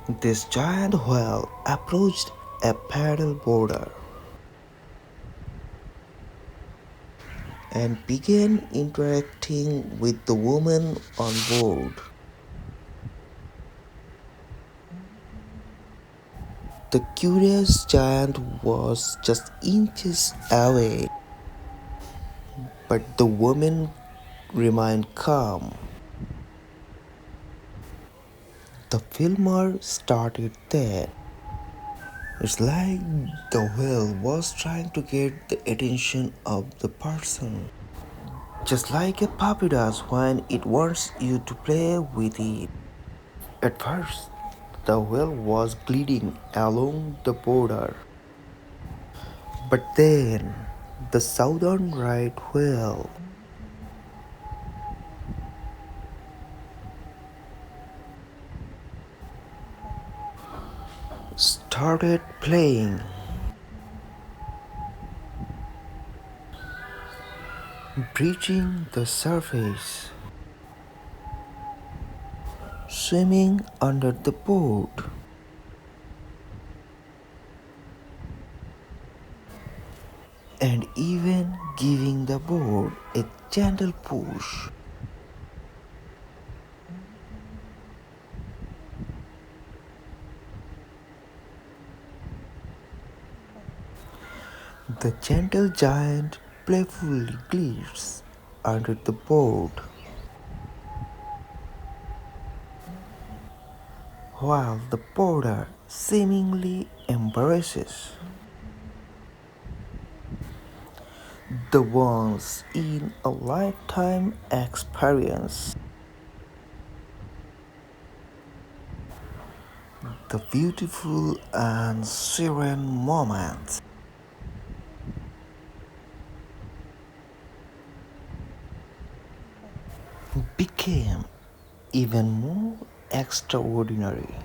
This giant whale approached a paddle boarder and began interacting with the woman on board. The curious giant was just inches away, but the woman remained calm. The filmer started there. It's like the whale was trying to get the attention of the person, just like a puppy does when it wants you to play with it. At first, the whale was gliding along the border, but then the southern right whale started playing, breaching the surface, swimming under the boat, and even giving the boat a gentle push. The gentle giant playfully glides under the boat while the boarder seemingly embraces the once in a lifetime experience. The beautiful and serene moment became even more extraordinary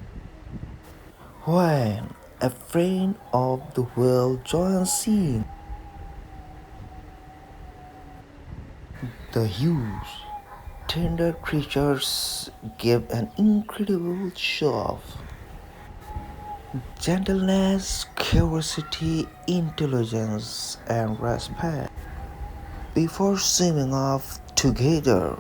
when a friend of the whale joins in. The huge, tender creatures gave an incredible show of gentleness, curiosity, intelligence, and respect before swimming off together.